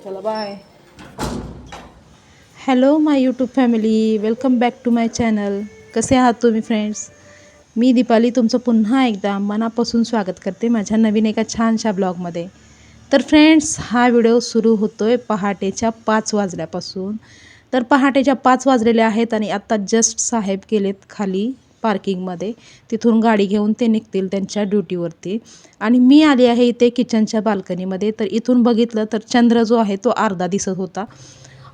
चला bye. Hello my YouTube family, welcome back to my channel. कसे आहात तुम्ही फ्रेंड्स? मी दीपाली तुमचं पुन्हा एकदा मनापासून स्वागत करते माझ्या नवीन एका छानशा ब्लॉगमध्ये. तर फ्रेंड्स, हा व्हिडिओ सुरू होतोय पहाटेच्या 5 वाजल्यापासून. तर पहाटेच्या 5 वाजलेले आहेत आणि आत्ता जस्ट साहेब गेलेत खाली पार्किंगमध्ये. तिथून गाडी घेऊन ते निघतील त्यांच्या ड्युटीवरती. आणि मी आली आहे इथे किचनच्या बाल्कनीमध्ये. तर इथून बघितलं तर चंद्र जो आहे तो अर्धा दिसत होता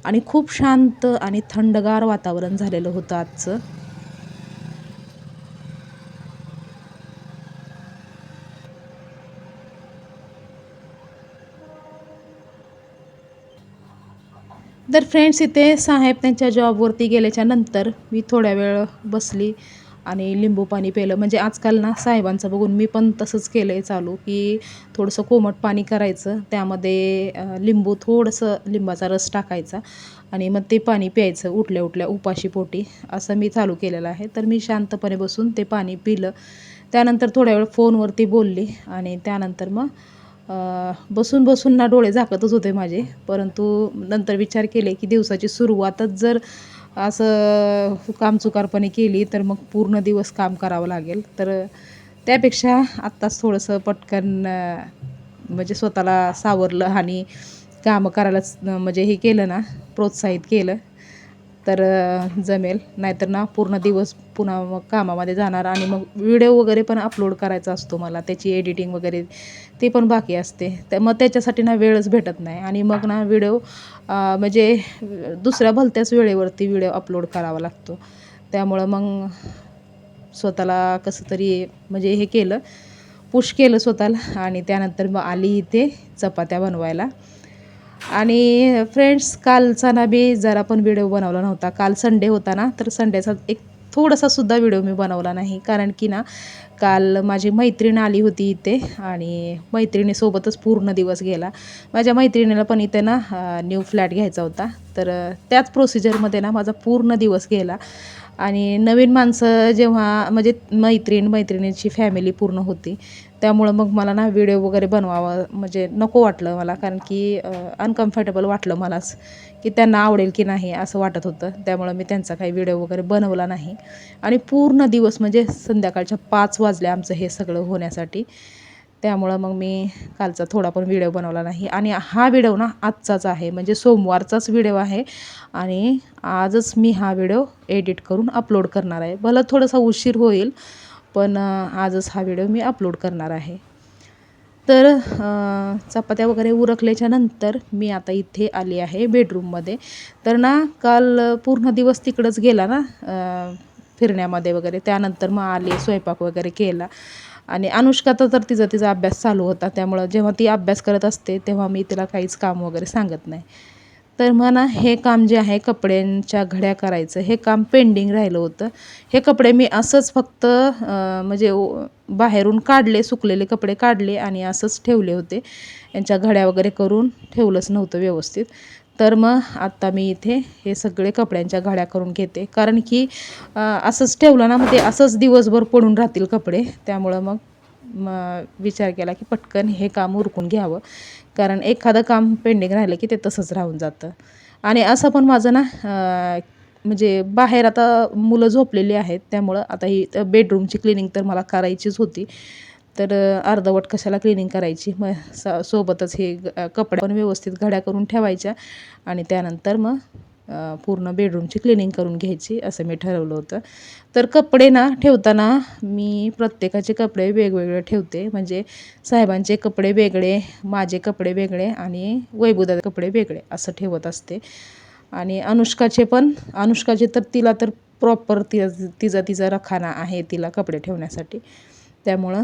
आणि खूप शांत आणि थंडगार वातावरण झालेलं होतं आजचं. तर फ्रेंड्स, इथे साहेब त्यांच्या जॉबवरती गेल्याच्या नंतर मी थोड्या वेळ बसली आणि लिंबू पाणी प्यायलं. म्हणजे आजकाल ना साहेबांचं बघून मी पण तसंच केलं आहे चालू, की थोडंसं कोमट पाणी करायचं, त्यामध्ये लिंबू थोडंसं लिंबाचा रस टाकायचा आणि मग ते पाणी प्यायचं उठल्या उठल्या उपाशी पोटी. असं मी चालू केलेलं आहे. तर मी शांतपणे बसून ते पाणी पिलं. त्यानंतर थोड्या वेळ फोनवरती बोलली आणि त्यानंतर मग बसून बसून ना डोळे झाकतच होते माझे. परंतु नंतर विचार केले की दिवसाची सुरुवातच जर असं कामचुकारपणे केली तर मग पूर्ण दिवस काम करावं लागेल. तर त्यापेक्षा आत्ताच थोडंसं पटकन म्हणजे स्वतःला सावरलं आणि कामं करायलाच म्हणजे हे केलं ना, प्रोत्साहित केलं तर जमेल. नाहीतर ना पूर्ण दिवस पुन्हा मग कामामध्ये जाणार आणि मग व्हिडिओ वगैरे पण अपलोड करायचा असतो मला, त्याची एडिटिंग वगैरे ती पण बाकी असते. मग त्याच्यासाठी ना वेळच भेटत नाही आणि मग ना व्हिडिओ म्हणजे दुसऱ्या भलत्याच वेळेवरती व्हिडिओ अपलोड करावा लागतो. त्यामुळं मग स्वतःला कसं तरी म्हणजे हे केलं, पुश केलं स्वतःला आणि त्यानंतर मग आली इथे चपात्या बनवायला. आणि फ्रेंड्स, कालचा ना मी जरा पण व्हिडिओ बनवला नव्हता. काल संडे होता ना, तर संडेचा एक थोडासासुद्धा व्हिडिओ मी बनवला नाही. कारण की ना काल माझी मैत्रीण आली होती इथे आणि मैत्रिणीसोबतच पूर्ण दिवस गेला. माझ्या मैत्रिणीला पण इथे ना न्यू फ्लॅट घ्यायचा होता. तर त्याच प्रोसिजरमध्ये ना माझा पूर्ण दिवस गेला. आणि नवीन माणसं जेव्हा म्हणजे मैत्रिणीची फॅमिली पूर्ण होती, त्यामुळं मग मला ना व्हिडिओ वगैरे बनवावं म्हणजे नको वाटलं मला. कारण की अनकम्फर्टेबल वाटलं मलाच, की त्यांना आवडेल की नाही असं वाटत होतं. त्यामुळं मी त्यांचा काही व्हिडिओ वगैरे बनवला नाही. आणि पूर्ण दिवस म्हणजे संध्याकाळच्या 5 वाजले आमचं हे सगळं होण्यासाठी. त्यामुळं मग मी कालचा थोडा पण व्हिडिओ बनवला नाही. आणि हा व्हिडिओ ना आजचाच आहे, म्हणजे सोमवारचाच व्हिडिओ आहे आणि आजच मी हा व्हिडिओ एडिट करून अपलोड करणार आहे. भलं थोडासा उशीर होईल, पण आजच हा व्हिडिओ मी अपलोड करणार आहे. तर चपात्या वगैरे उरकल्याच्या नंतर मी आता इथे आली आहे बेडरूममध्ये. तर ना काल पूर्ण दिवस तिकडंच गेला ना फिरण्यामध्ये वगैरे. त्यानंतर मग आली, स्वयंपाक वगैरे केला आणि अनुष्काचा तर तिचा अभ्यास चालू होता. त्यामुळं जेव्हा ती अभ्यास करत असते तेव्हा मी तिला काहीच काम वगैरे सांगत नाही. तर मग ना हे काम जे आहे कपड्यांच्या घड्या करायचं, हे काम पेंडिंग राहिलं होतं. हे कपडे मी असंच फक्त म्हणजे बाहेरून काढले, सुकलेले कपडे काढले आणि असंच ठेवले होते. यांच्या घड्या वगैरे करून ठेवलंच नव्हतं व्यवस्थित. तर मग आत्ता मी इथे हे सगळे कपड्यांच्या घड्या करून घेते. कारण की असंच ठेवलं ना मग ते असंच दिवसभर पडून राहतील कपडे. त्यामुळं मग विचार केला की पटकन हे काम उरकून घ्यावं. कारण एखादं काम पेंडिंग राहिलं की ते तसंच राहून जातं. आणि असं पण माझं ना म्हणजे बाहेर आता मुलं झोपलेली आहेत, त्यामुळं आता ही बेडरूमची क्लिनिंग तर मला करायचीच होती. तर अर्धवट कशाला क्लिनिंग करायची, मग सोबतच हे कपडे पण व्यवस्थित घड्या करून ठेवायच्या आणि त्यानंतर मग पूर्ण बेडरूमची क्लिनिंग करून घ्यायची असं मी ठरवलं होतं. तर कपडे ना ठेवताना मी प्रत्येकाचे कपडे वेगवेगळे ठेवते. म्हणजे साहेबांचे कपडे वेगळे, माझे कपडे वेगळे आणि वैभवदाचे कपडे वेगळे असं ठेवत असते. आणि अनुष्काचे तर तिला तर प्रॉपर तिचा रखाना आहे तिला कपडे ठेवण्यासाठी. त्यामुळं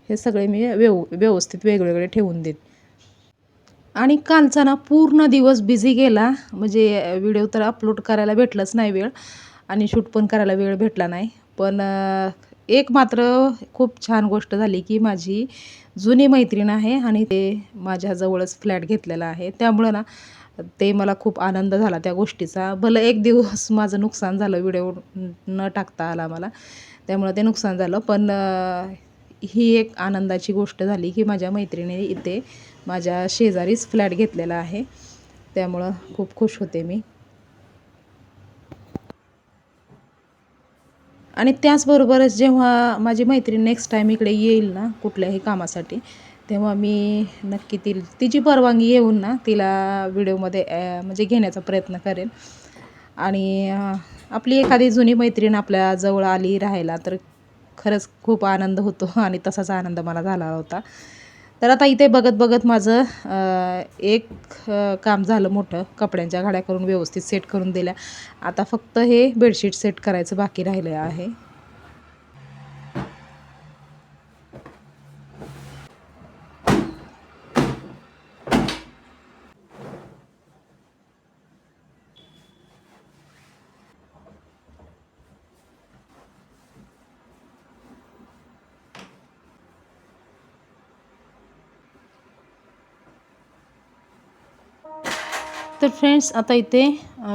हे सगळे मी व्यवस्थित वेगवेगळे ठेवून देते. आणि कालचा ना पूर्ण दिवस बिझी गेला. म्हणजे व्हिडिओ तर अपलोड करायला भेटलंच नाही वेळ आणि शूट पण करायला वेळ भेटला नाही. पण एक मात्र खूप छान गोष्ट झाली की माझी जुनी मैत्रीण आहे आणि ते माझ्याजवळच फ्लॅट घेतलेला आहे. त्यामुळं ना ते मला खूप आनंद झाला त्या गोष्टीचा. भलं एक दिवस माझं नुकसान झालं, व्हिडिओ न टाकता आला मला. त्यामुळं ते नुकसान झालं. पण ही एक आनंदाची गोष्ट झाली की माझ्या मैत्रिणीने इथे माझ्या शेजारीच फ्लॅट घेतलेला आहे, त्यामुळं खूप खुश होते मी. आणि त्याचबरोबरच जेव्हा माझी मैत्रीण नेक्स्ट टाईम इकडे येईल ना कुठल्याही कामासाठी, तेव्हा मी नक्की तिची परवानगी घेऊन ना तिला व्हिडिओमध्ये म्हणजे घेण्याचा प्रयत्न करेन. आणि आपली एखादी जुनी मैत्रीण आपल्या जवळ आली राहायला तर खरंच खूप आनंद होतो आणि तसाच आनंद मला झाला होता. तर आता इथे बघत बघत माझं एक काम झालं मोठं. कपड्यांच्या घड्या करून व्यवस्थित सेट करून दिल्या. आता फक्त हे बेडशीट सेट करायचं बाकी राहिलं आहे. तर फ्रेंड्स आता इथे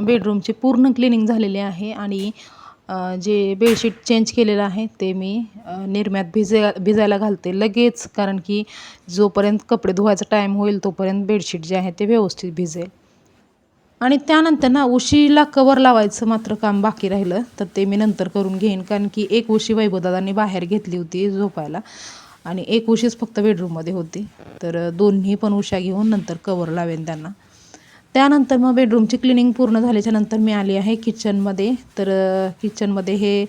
बेडरूमची पूर्ण क्लिनिंग झालेली आहे आणि जे बेडशीट चेंज केलेलं आहे ते मी निरम्यात भिजायला घालते लगेच, कारण की जोपर्यंत कपडे धुवायचा टाईम होईल तोपर्यंत बेडशीट जे आहे ते व्यवस्थित भिजेल. आणि त्यानंतर ना उशीला कवर लावायचं मात्र काम बाकी राहिलं, तर ते मी नंतर करून घेईन. कारण की एक उशी वैभवदादांनी बाहेर घेतली होती झोपायला आणि एक उशीच फक्त बेडरूममध्ये होती. तर दोन्ही पण उशा घेऊन नंतर कवर लावेन त्यांना. त्यानंतर मग बेडरूमची क्लिनिंग पूर्ण झाल्याच्या नंतर मी आली आहे किचनमध्ये. तर किचनमध्ये हे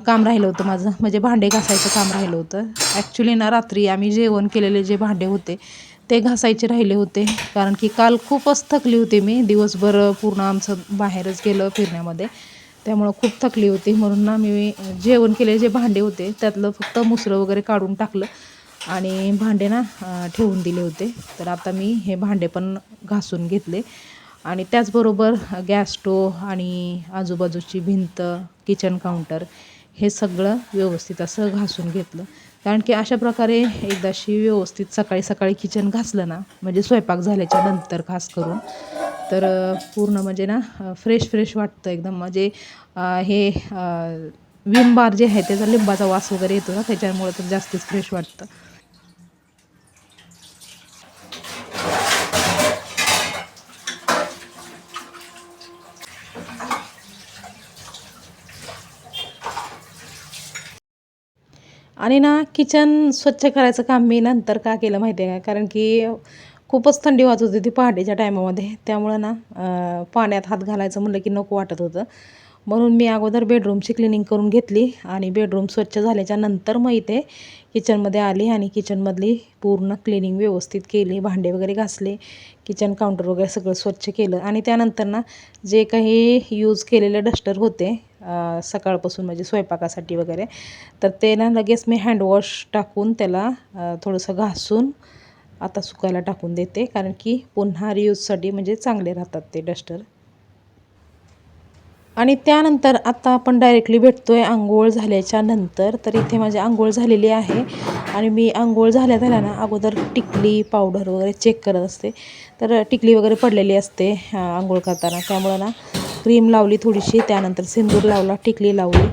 काम राहिलं होतं माझं, म्हणजे भांडे घासायचं काम राहिलं होतं. ॲक्च्युली ना रात्री आम्ही जेवण केलेले जे भांडे होते ते घासायचे राहिले होते, कारण की काल खूपच थकली होती मी. दिवसभर पूर्ण आमचं बाहेरच गेलं फिरण्यामध्ये, त्यामुळं खूप थकली होती. म्हणून ना मी जेवण केलेले जे भांडे होते त्यातलं फक्त मुसरं वगैरे काढून टाकलं आणि भांडे ना ठेवून दिले होते. तर आता मी हे भांडे पण घासून घेतले आणि त्याचबरोबर गॅस स्टोव आणि आजूबाजूची भिंत, किचन काउंटर हे सगळं व्यवस्थित असं घासून घेतलं. कारण की अशा प्रकारे एकदाशी व्यवस्थित सकाळी सकाळी किचन घासलं ना, म्हणजे स्वयंपाक झाल्याच्या नंतर खास करून, तर पूर्ण म्हणजे ना फ्रेश फ्रेश वाटतं एकदम. म्हणजे हे विम बार जे आहे त्याचा लिंबाचा वास वगैरे येतो ना, त्याच्यामुळे तर जास्तीच फ्रेश वाटतं. आणि ना किचन स्वच्छ करायचं काम मी नंतर का केलं माहिती आहे का? कारण की खूपच थंडी वाजत होती ती पहाटेच्या टायमामध्ये. त्यामुळं ना पाण्यात हात घालायचं म्हणलं की नको वाटत होतं. म्हणून मी अगोदर बेडरूमची क्लिनिंग करून घेतली आणि बेडरूम स्वच्छ झाल्याच्या नंतर मग इथे किचनमध्ये आली आणि किचनमधली पूर्ण क्लिनिंग व्यवस्थित केली. भांडे वगैरे घासले, किचन काउंटर वगैरे सगळं स्वच्छ केलं आणि त्यानंतर ना जे काही यूज केलेले डस्टर होते सकाळपासून म्हणजे स्वयंपाकासाठी वगैरे, तर ते ना लगेच मी हँडवॉश टाकून त्याला थोडंसं घासून आता सुकायला टाकून देते, कारण की पुन्हा रियूजसाठी म्हणजे चांगले राहतात ते डस्टर. आणि त्यानंतर आता आपण डायरेक्टली भेटतोय अंघोळ झाल्याच्या नंतर. तर इथे माझी अंघोळ झालेली आहे आणि मी अंघोळ झाल्या झाल्या ना अगोदर टिकली पावडर वगैरे चेक करत असते. तर टिकली वगैरे पडलेली असते अंघोळ करताना, त्यामुळं ना क्रीम लावली थोडीशी, त्यानंतर सिंदूर लावला, टिकली लावली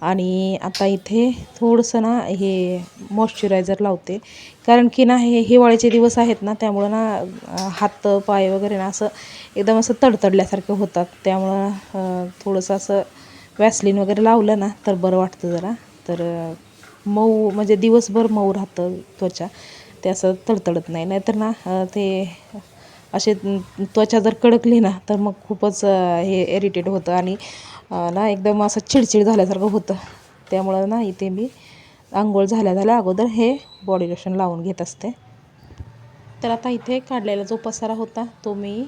आणि आता इथे थोडंसं ना हे मॉइश्चरायझर लावते. कारण की ना हे हिवाळ्याचे दिवस आहेत ना, त्यामुळं ना हात पाय वगैरे ना असं एकदम असं तडतडल्यासारखं होतात. त्यामुळं थोडंसं असं वॅसलीन वगैरे लावलं ना तर बरं वाटतं जरा. तर मऊ म्हणजे दिवसभर मऊ राहतं त्वचा, ते असं तडतडत नाही. नाहीतर ना ते असे त्वचा जर कडकली ना तर मग खूपच हे इरिटेट होतं आणि ना एकदम असं चिडचिड झाल्यासारखं होतं. त्यामुळं ना इथे मी अंघोळ झाल्या झाल्या अगोदर हे बॉडी लोशन लावून घेत असते. तर आता इथे काढलेला जो पसारा होता तो मी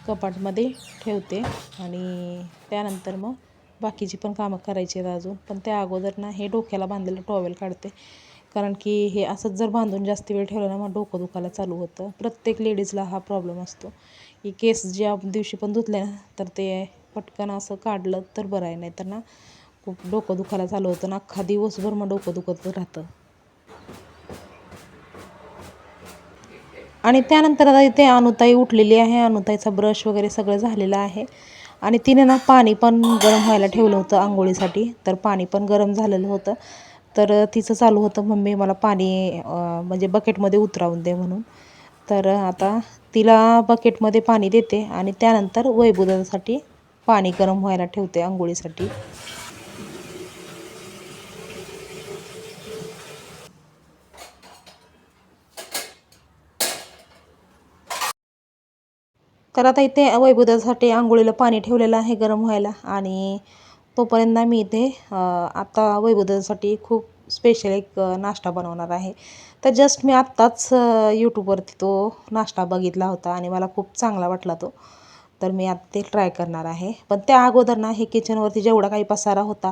कपाटमध्ये ठेवते आणि त्यानंतर मग बाकीची पण कामं करायची आहेत अजून. पण त्या अगोदर ना हे डोक्याला बांधलेलं टॉवेल काढते, कारण की हे असंच जर बांधून जास्त वेळ ठेवलं ना मग डोकं दुखायला चालू होतं. प्रत्येक लेडीजला हा प्रॉब्लेम असतो की केस ज्या दिवशी पण धुतले ना तर ते पटकन असं काढलं तर बरं आहे, नाही तर ना खूप डोकं दुखायला चालू होतं ना, अख्खा दिवसभर मग डोकं दुखत राहतं. आणि त्यानंतर आता इथे अनुताई उठलेली आहे. अनुताईचा ब्रश वगैरे सगळं झालेलं आहे आणि तिने ना पाणी पण गरम व्हायला ठेवलं होतं आंघोळीसाठी. तर पाणी पण गरम झालेलं होतं. तर तिचं चालू होतं, मम्मी मला पाणी म्हणजे बकेटमध्ये उतरावून दे म्हणून. तर आता तिला बकेटमध्ये पाणी देते आणि त्यानंतर वैभवसाठी पाणी गरम व्हायला ठेवते आंघोळीसाठी. तर आता इथे वैभवसाठी आंघोळीला पाणी ठेवलेलं आहे गरम व्हायला. आणि तोपर्यंत मी इथे आता वैभवसाठी खूप स्पेशल एक नाश्ता बनवणार आहे. तर जस्ट मी आत्ताच यूट्यूबवरती तो नाश्ता बघितला होता आणि मला खूप चांगला वाटला तो. तर मी आता ते ट्राय करणार आहे. पण त्या अगोदर ना हे किचनवरती जेवढा काही पसारा होता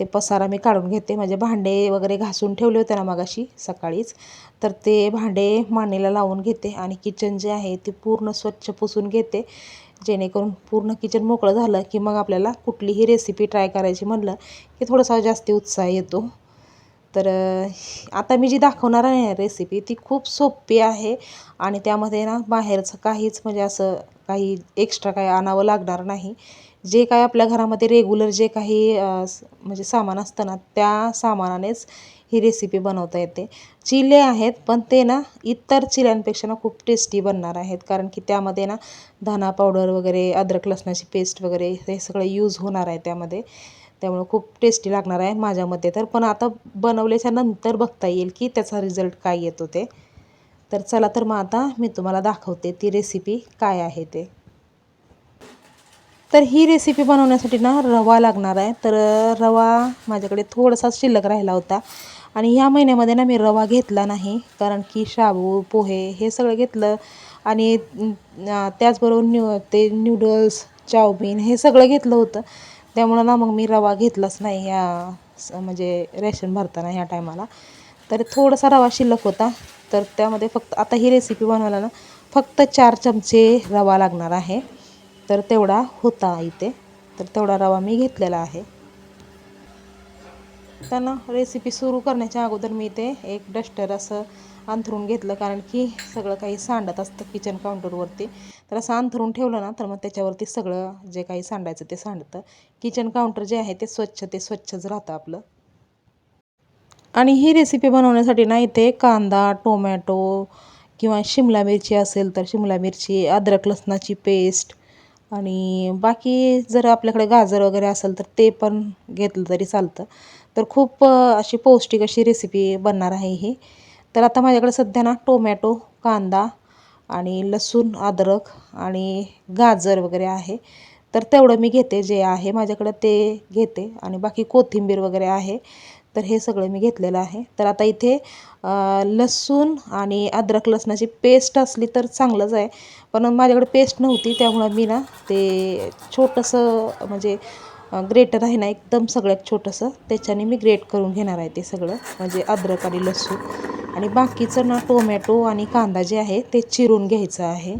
ते पसारा मी काढून घेते. म्हणजे भांडे वगैरे घासून ठेवले होते ना मगाशी सकाळीच, तर ते भांडे मांडणीला लावून घेते आणि किचन जे आहे ते पूर्ण स्वच्छ पुसून घेते, जेणेकरून पूर्ण किचन मोकळं झालं की मग आपल्याला कुठलीही रेसिपी ट्राय करायची म्हणलं की थोडासा जास्त उत्साह येतो. तर आता मी जी दाखवणार आहे रेसिपी ती खूप सोपी आहे आणि त्यामध्ये ना बाहेरचं काहीच म्हणजे असं काही एक्स्ट्रा काही आणावं लागणार नाही. जे काय आपल्या घरामध्ये रेग्युलर जे काही म्हणजे सामान असतं ना त्या सामानानेच ही रेसिपी बनवता येते. चिले आहेत पण ते ना इतर चिल्यांपेक्षा ना खूप टेस्टी बनणार आहेत, कारण की त्यामध्ये ना धना पावडर वगैरे, अद्रक लसणाची पेस्ट वगैरे हे सगळं यूज होणार आहे त्यामध्ये. त्यामुळे खूप टेस्टी लागणार आहे माझ्या मते तर. पण आता बनवल्याच्या नंतर बघता येईल की त्याचा रिझल्ट काय येतो ते. तर चला तर मग आता मी तुम्हाला दाखवते ती रेसिपी काय आहे ते. तर ही रेसिपी बनवण्यासाठी ना रवा लागणार आहे. तर रवा माझ्याकडे थोडासा शिल्लक राहिला होता आणि ह्या महिन्यामध्ये ना मी रवा घेतला नाही, कारण की शाबू पोहे हे सगळं घेतलं आणि त्याचबरोबर ते नूडल्स चाऊमिन हे सगळं घेतलं होतं. त्यामुळं ना मग मी रवा घेतलाच नाही म्हणजे रेशन भरताना ह्या टायमाला. तर थोडासा रवा शिल्लक होता. तर त्यामध्ये फक्त आता ही रेसिपी बनवायला ना फक्त 4 चमचे रवा लागणार आहे. तर तेवढा होता इथे. तर तेवढा रवा मी घेतलेला आहे. त्यांना रेसिपी सुरू करण्याच्या अगोदर मी इथे एक डस्टर असं अंथरून घेतलं, कारण की सगळं काही सांडत असतं किचन काउंटरवरती. तर असं अंथरून ठेवलं ना तर मग त्याच्यावरती सगळं जे काही सांडायचं ते सांडतं. किचन काउंटर जे आहे ते स्वच्छच राहतं आपलं. आणि ही रेसिपी बनवण्यासाठी ना इथे कांदा, टोमॅटो किंवा शिमला मिरची असेल तर शिमला मिरची, अद्रक लसणाची पेस्ट आणि बाकी जर आपल्याकडे गाजर वगैरे असेल तर ते पण घेतलं तरी चालतं. तर खूप अशी पौष्टिक अशी रेसिपी बनणार आहे ही. तर आता माझ्याकडे सध्या ना टोमॅटो, कांदा आणि लसूण, अद्रक आणि गाजर वगैरे आहे. तर तेवढं मी घेते, जे आहे माझ्याकडं ते घेते आणि बाकी कोथिंबीर वगैरे आहे. तर हे सगळं मी घेतलेलं आहे. तर आता इथे लसूण आणि अद्रक लसणाची पेस्ट असली तर चांगलंच आहे, पण माझ्याकडे पेस्ट नव्हती त्यामुळं मी ना ते छोटंसं म्हणजे ग्रेटर आहे ना एकदम सगळ्यात छोटंसं, त्याच्याने मी ग्रेट करून घेणार आहे ते सगळं, म्हणजे अद्रक आणि लसूण. आणि बाकीचं ना टोमॅटो आणि कांदा जे आहे ते चिरून घ्यायचं आहे.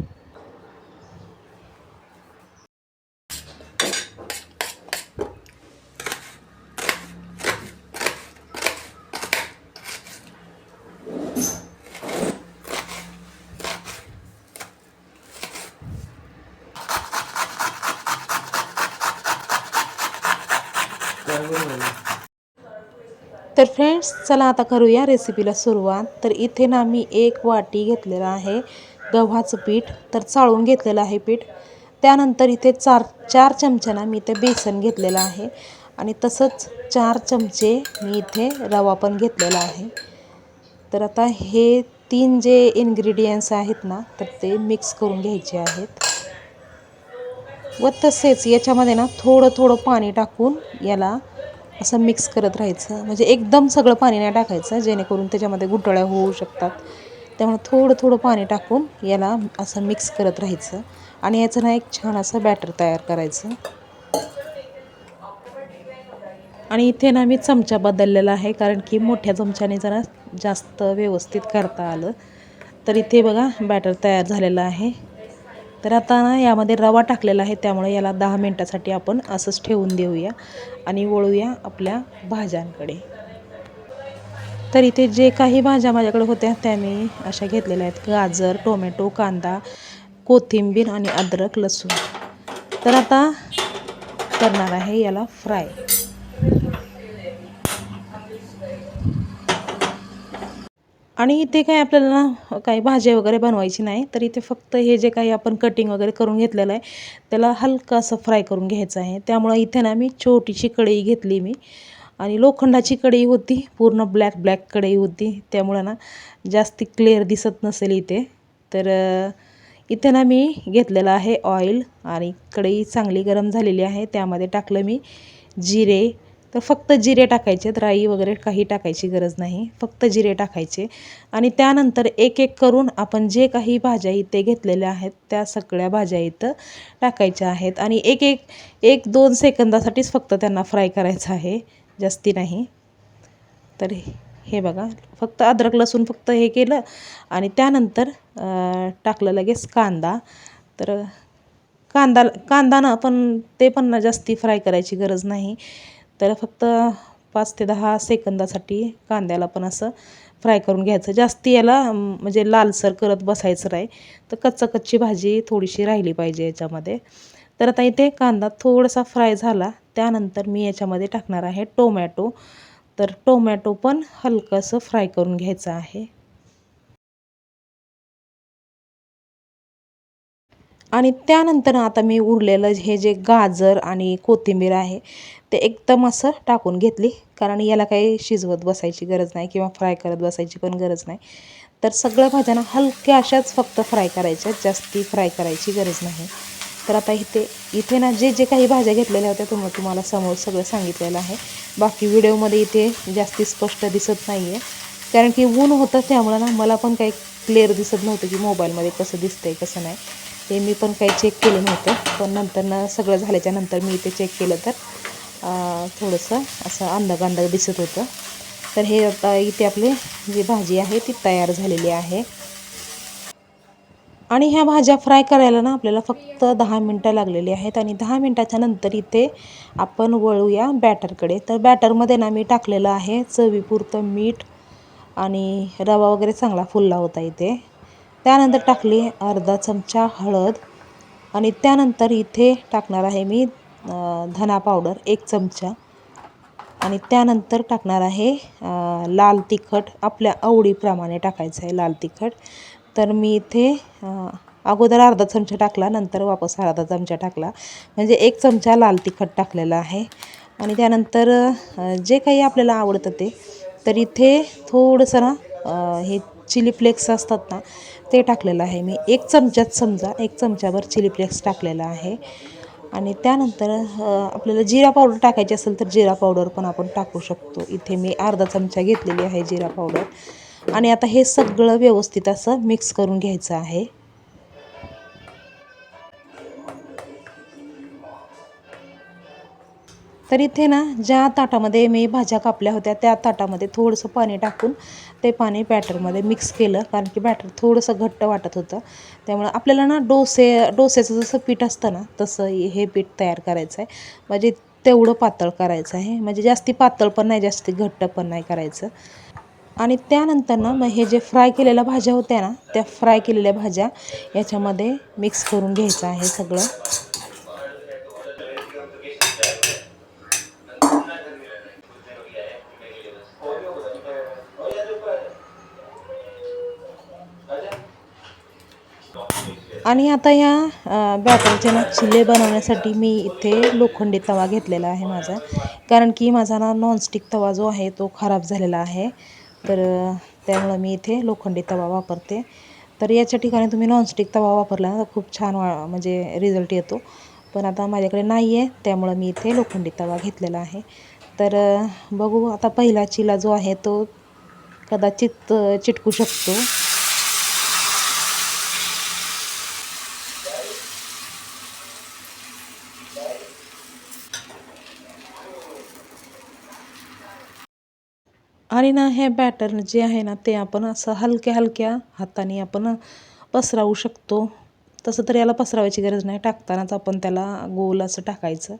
तर फ्रेंड्स चला आता करूया रेसिपीला सुरुवात. तर इथे ना मी 1 वाटी घेतलेलं आहे गव्हाचं पीठ, तर चाळून घेतलेलं आहे पीठ. त्यानंतर इथे 4 चमचे ना मी इथे बेसन घेतलेलं आहे आणि तसंच 4 चमचे मी इथे रवा पण घेतलेला आहे. तर आता हे 3 जे इन्ग्रेडियंट्स आहेत ना तर ते मिक्स करून घ्यायचे आहेत. व तसेच याच्यामध्ये ना थोडं थोडं पाणी टाकून याला असं मिक्स करत राहायचं. म्हणजे एकदम सगळं पाणी नाही टाकायचं, जेणेकरून त्याच्यामध्ये गुठळ्या होऊ शकतात. त्यामुळे थोडं थोडं पाणी टाकून याला असं मिक्स करत राहायचं आणि याचं ना एक छान असं बॅटर तयार करायचं. आणि इथे ना मी चमचा बदललेला आहे, कारण की मोठ्या चमच्याने जरा जास्त व्यवस्थित करता आलं. तर इथे बघा बॅटर तयार झालेलं आहे. तर आता ना यामध्ये रवा टाकलेला आहे, त्यामुळे याला 10 मिनटासाठी आपण असंच ठेवून देऊया आणि वळूया आपल्या भाज्यांकडे. तर इथे जे काही भाज्या माझ्याकडे होत्या त्या मी अशा घेतलेल्या आहेत. गाजर, टोमॅटो, कांदा, कोथिंबीर आणि अद्रक लसूण. तर आता करणार आहे याला फ्राय. आणि इथे काही आपल्याला काही भाजी वगैरे बनवायची नाही, तर इथे फक्त हे जे काही आपण कटिंग वगैरे करून घेतलेलं आहे त्याला हलकं असं फ्राय करून घ्यायचं आहे. त्यामुळं इथे ना मी छोटीशी कढई घेतली मी, आणि लोखंडाची कढई होती, पूर्ण ब्लॅक ब्लॅक कढई होती, त्यामुळं ना जास्ती क्लिअर दिसत नसेल इथे. तर इथे ना मी घेतलेलं आहे ऑइल, आणि कढई चांगली गरम झालेली आहे. त्यामध्ये टाकलं मी जिरे. तर फक्त जिरे टाकायचे, राई वगैरे काही टाकायची गरज नाही, फक्त जिरे टाकायचे. आणि त्यानंतर एक एक करून आपण जे काही भाज्या इथे घेतलेल्या आहेत त्या सगळ्या भाज्या इथं टाकायच्या आहेत, आणि एक एक 1-2 सेकंदासाठीच फक्त त्यांना फ्राय करायचं आहे, जास्ती नाही. तर हे बघा, फक्त अद्रक लसूण फक्त हे केलं, आणि त्यानंतर टाकलं लगेच कांदा. तर कांदा ना पण ते पण ना जास्ती फ्राय करायची गरज नाही, तर फक्त 5 ते 10 सेकंदासाठी कांद्याला पण असं फ्राय करून घ्यायचं. जास्ती याला म्हणजे लालसर करत बसायचं नाही, तर कच्ची भाजी थोडीशी राहिली पाहिजे याच्यामध्ये. तर आता इथे कांदा थोडासा फ्राय झाला, त्यानंतर मी याच्यामध्ये टाकणार आहे टोमॅटो. तर टोमॅटो पण हलकंसं फ्राय करून घ्यायचं आहे. आणि त्यानंतर आता मी उरलेलं हे जे गाजर आणि कोथिंबीर आहे ते एकदम असं टाकून घेतली, कारण याला काही शिजवत बसायची गरज नाही किंवा फ्राय करत बसायची पण गरज नाही. तर सगळ्या भाज्यांना हलक्या अशाच फक्त फ्राय करायच्या, जास्ती फ्राय करायची गरज नाही. तर आता इथे इथे ना जे जे काही भाज्या घेतलेल्या होत्या तुम्हाला समोर सगळं सांगितलेलं आहे. बाकी व्हिडिओमध्ये इथे जास्ती स्पष्ट दिसत नाही आहे, कारण की ऊन होतं, त्यामुळं ना मला पण काही क्लिअर दिसत नव्हतं की मोबाईलमध्ये कसं दिसतंय कसं नाही. ते मी पण काही चेक केलं नव्हतं, पण नंतर ना सगळं झाल्याच्या नंतर मी इथे चेक केलं तर थोडंसं असं अंदाज दिसत होतं. तर हे आता इथे आपली जी भाजी आहे ती तयार झालेली आहे. आणि ह्या भाज्या फ्राय करायला ना आपल्याला फक्त 10 मिनटं लागलेली आहेत, आणि 10 मिनटाच्या नंतर इथे आपण वळूया बॅटरकडे. तर बॅटरमध्ये ना मी टाकलेलं आहे चवीपुरतं मीठ, आणि रवा वगैरे चांगला फुलला होता इथे. त्यानंतर टाकली अर्धा चमचा हळद, आणि त्यानंतर इथे टाकणार आहे मी धना पावडर 1 चमचा, आणि त्यानंतर टाकणार आहे लाल तिखट, आपल्या आवडीप्रमाणे टाकायचं आहे लाल तिखट. तर मी इथे अगोदर अर्धा चमचा टाकला, नंतर वापस अर्धा चमचा टाकला, म्हणजे 1 चमचा लाल तिखट टाकलेला आहे. आणि त्यानंतर जे काही आपल्याला आवडतं ते, तर इथे थोडंसं ना हे चिली फ्लेक्स असतात ना ते टाकलेलं आहे मी 1 चमचाच, समजा 1 चमचाभर चिली फ्लेक्स टाकलेला आहे. आणि त्यानंतर आपल्याला जिरा पावडर टाकायची असेल तर जिरा पावडर पण आपण टाकू शकतो. इथे मी अर्धा चमचा घेतलेली आहे जिरा पावडर. आणि आता हे सगळं व्यवस्थित असं मिक्स करून घ्यायचं आहे. तर इथे ना ज्या ताटामध्ये मी भाज्या कापल्या होत्या त्या ताटामध्ये थोडंसं पाणी टाकून ते पाणी बॅटरमध्ये मिक्स केलं, कारण की बॅटर थोडंसं घट्ट वाटत होतं. त्यामुळं आपल्याला ना डोस्याचं जसं पीठ असतं ना तसं हे पीठ तयार करायचं आहे, म्हणजे तेवढं पातळ करायचं आहे, म्हणजे जास्ती पातळ पण नाही जास्ती घट्ट पण नाही करायचं. आणि त्यानंतर ना मग हे जे फ्राय केलेल्या भाज्या होत्या ना त्या फ्राय केलेल्या भाज्या याच्यामध्ये मिक्स करून घ्यायचं आहे सगळं. आणि आता ह्या बॅटरचे ना चिल्ले बनवण्यासाठी मी इथे लोखंडी तवा घेतलेला आहे माझा, कारण की माझा ना नॉनस्टिक तवा जो आहे तो खराब झालेला आहे. तर त्यामुळं मी इथे लोखंडी तवा वापरते. तर याच्या ठिकाणी तुम्ही नॉनस्टिक तवा वापरला ना खूप छान म्हणजे रिझल्ट येतो, पण आता माझ्याकडे नाही आहे, त्यामुळं मी इथे लोखंडी तवा घेतलेला आहे. तर बघू आता पहिला चिला जो आहे तो कदाचित चिटकू शकतो. आणि ना हे बॅटर जे आहे ना ते आपण असं हलक्या हलक्या हाताने आपण पसरवू शकतो. तसं तर याला पसरवायची गरज नाही, टाकतानाच आपण त्याला गोल असं टाकायचं,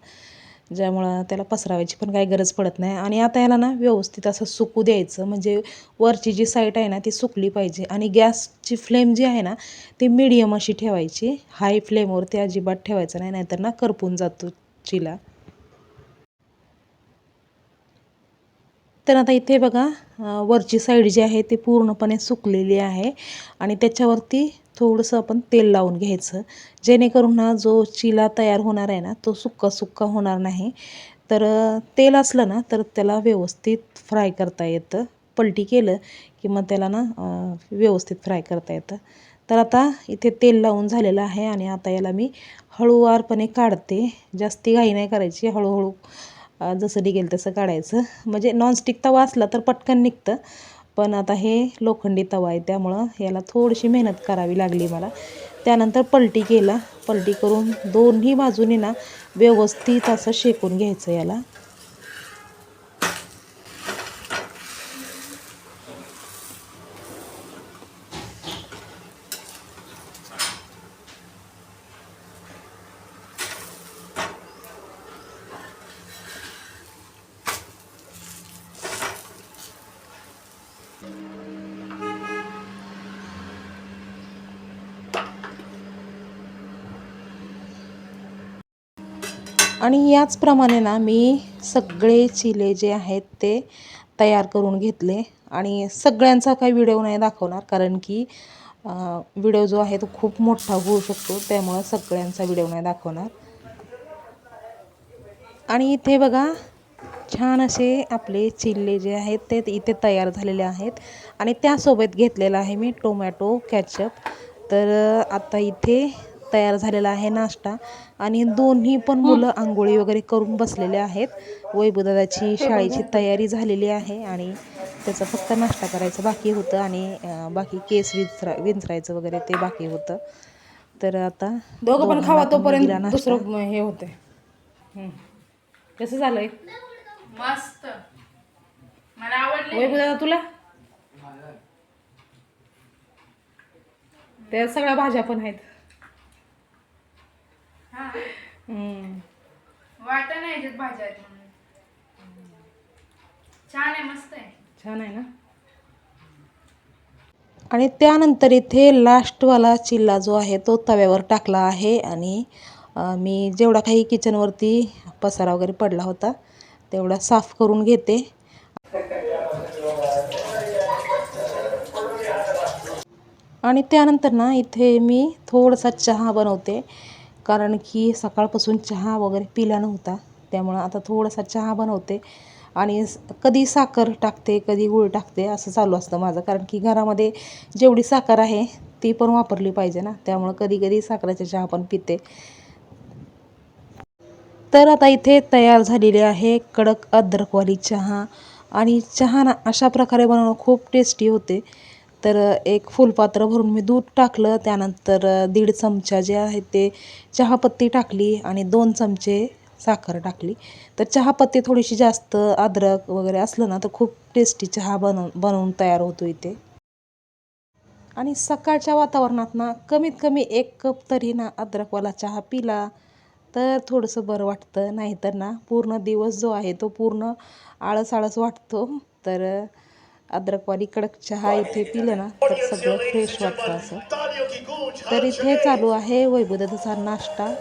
ज्यामुळं त्याला पसरावायची पण काही गरज पडत नाही. आणि आता याला ना व्यवस्थित असं सुकू द्यायचं, म्हणजे वरची जी साईड आहे ना ती सुकली पाहिजे. आणि गॅसची फ्लेम जी आहे ना ती मीडियम अशी ठेवायची, हाय फ्लेमवरती अजिबात ठेवायचं नाही, नाहीतर ना करपून जातो चिला. तर आता इथे बघा वरची साईड जी आहे ती पूर्णपणे सुकलेली आहे आणि त्याच्यावरती थोडंसं आपण तेल लावून घ्यायचं, जेणेकरून ना जो चिला तयार होणार आहे ना तो सुक्का सुक्का होणार नाही. तर तेल असलं ना तर त्याला व्यवस्थित फ्राय करता येतं, पलटी केलं की मग त्याला ना व्यवस्थित फ्राय करता येतं. तर आता इथे तेल लावून झालेलं आहे आणि आता याला मी हळूवारपणे काढते, जास्ती घाई नाही करायची, हळूहळू जसं निघेल तसं काढायचं. म्हणजे नॉनस्टिक तवा असला तर पटकन निघतं, पण आता हे लोखंडी तवा आहे त्यामुळं याला थोडीशी मेहनत करावी लागली मला. त्यानंतर पलटी केला, पलटी करून दोन्ही बाजूनी ना व्यवस्थित असं शेकून घ्यायचं याला. आणि याचप्रमाणे ना मी सगळे चिले जे आहेत ते तयार करून घेतले. आणि सगळ्यांचा काही व्हिडिओ नाही दाखवणार, कारण की व्हिडिओ जो आहे तो खूप मोठा होऊ शकतो, त्यामुळं सगळ्यांचा व्हिडिओ नाही दाखवणार. आणि इथे बघा छान असे आपले चिल्ले जे आहेत ते इथे तयार झालेले आहेत. आणि त्यासोबत घेतलेला आहे मी टोमॅटो कॅचअप. तर आता इथे तयार झालेला आहे नाश्ता. आणि दोन्ही पण मुलं आंघोळी वगैरे करून बसलेले आहेत. वैभवदादाची शाळेची तयारी झालेली आहे आणि त्याचा फक्त नाश्ता करायचं बाकी होतं आणि बाकी केस विंचरायचं वगैरे ते बाकी होतं. तर आता दोघं पण खावा मी दिला तोपर्यंत नाश्ता. दुसरं हे होते. कसं झालंय मस्त, मला आवडले. वैभवदादा तुला? त्या सगळ्या भाज्या पण आहेत. हा, हम्म. वाटा नाही याच्यात भाज्या आहेत म्हणून. छान आहे, मस्त आहे. छान आहे ना. आणि त्यानंतर इथे लास्टवाला चिल्ला जो आहे तो तव्यावर टाकला आहे. आणि मी जेवढा काही किचनवरती पसारा वगैरे पडला होता तेवढा साफ करून घेते. आणि त्यानंतर ना इथे मी थोडासा चहा बनवते, कारण की सकाळपासून चहा वगैरे पिला नव्हता, त्यामुळं आता थोडासा चहा बनवते. आणि कधी साखर टाकते, कधी गूळ टाकते, असं चालू असतं माझं, कारण की घरामध्ये जेवढी साखर आहे ती पण वापरली पाहिजे ना, त्यामुळं कधी कधी साखरेचा चहा पण पिते. तर आता इथे तयार झालेली आहे कडक अद्रकवाली चहा. आणि चहा ना अशा प्रकारे बनवणं खूप टेस्टी होते. तर एक फुलपात्र भरून मी दूध टाकलं, त्यानंतर 1.5 चमचा जे आहे ते चहापत्ती टाकली आणि 2 चमचे साखर टाकली. तर चहापत्ती थोडीशी जास्त, अद्रक वगैरे असलं ना तर खूप टेस्टी चहा बनवून तयार होतो इथे. आणि सकाळच्या वातावरणात ना कमीत कमी 1 कप तरी ना अद्रकवाला चहा पिला तर थोडंसं बरं वाटतं, नाहीतर ना पूर्ण दिवस जो आहे तो पूर्ण आळस आळस वाटतो. तर अद्रकवाली कडक चहा इथे पिलं ना तर सगळं फ्रेश वाटतं असं. तर इथे चालू आहे वैभवदादाचा नाश्ता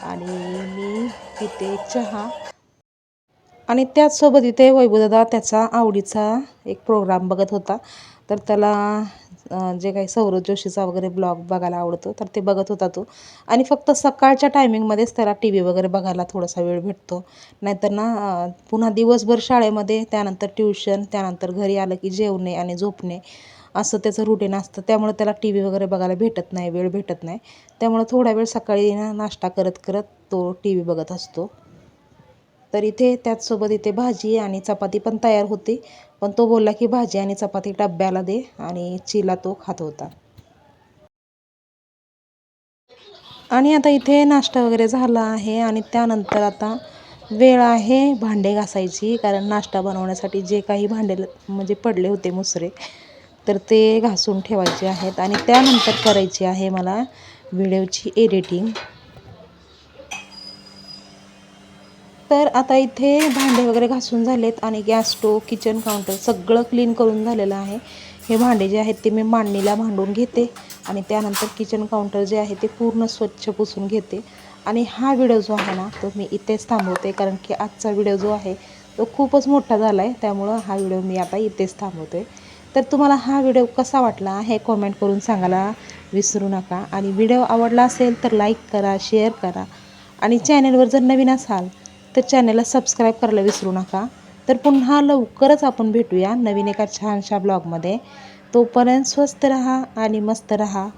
आणि मी पिते चहा. आणि त्याचसोबत इथे वैभवदादा त्याचा आवडीचा एक प्रोग्राम बघत होता. तर त्याला जे काही सौरभ जोशीचा वगैरे ब्लॉग बघायला आवडतो तर ते बघत होता तो. आणि फक्त सकाळच्या टायमिंगमध्येच त्याला टी व्ही वगैरे बघायला थोडासा वेळ भेटतो, नाहीतर ना पुन्हा दिवसभर शाळेमध्ये, त्यानंतर ट्युशन, त्यानंतर घरी आलं की जेवणे आणि झोपणे असं त्याचं रुटीन असतं. त्यामुळे त्याला टी व्ही वगैरे बघायला भेटत नाही, वेळ भेटत नाही. त्यामुळे थोडा वेळ सकाळी ना नाश्ता करत करत तो टी व्ही बघत असतो. तर इथे त्याचसोबत इथे भाजी आणि चपाती पण तयार होती, पण तो बोलला की भाजी आणि चपाती डब्याला दे, आणि चिला तो खात होता. आणि आता इथे नाश्ता वगैरे झाला आहे आणि त्यानंतर आता वेळ आहे भांडे घासायची, कारण नाश्ता बनवण्यासाठी जे काही भांडे म्हणजे पडले होते मुसरे तर ते घासून ठेवायचे आहेत. आणि त्यानंतर करायची आहे मला व्हिडिओची एडिटिंग. तर आता इथे भांडे वगैरे घासून झालेत आणि गॅस स्टोव किचन काउंटर सगळं क्लीन करून झालेलं आहे. हे भांडे जे आहेत ते मी मांडणीला भांडून घेते आणि त्यानंतर किचन काउंटर जे आहे ते पूर्ण स्वच्छ पुसून घेते. आणि हा व्हिडिओ जो आहे ना तो मी इथेच थांबवते, कारण की आजचा व्हिडिओ जो आहे तो खूपच मोठा झाला आहे, त्यामुळं हा व्हिडिओ मी आता इथेच थांबवते. तर तुम्हाला हा व्हिडिओ कसा वाटला हे कॉमेंट करून सांगायला विसरू नका. आणि व्हिडिओ आवडला असेल तर लाईक करा, शेअर करा आणि चॅनलवर जर नवीन असाल तर चॅनलला सबस्क्राईब करायला विसरू नका. तर पुन्हा लवकरच आपण भेटूया नवीन एका छानशा ब्लॉगमध्ये. तोपर्यंत स्वस्त रहा आणि मस्त रहा.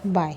बाय.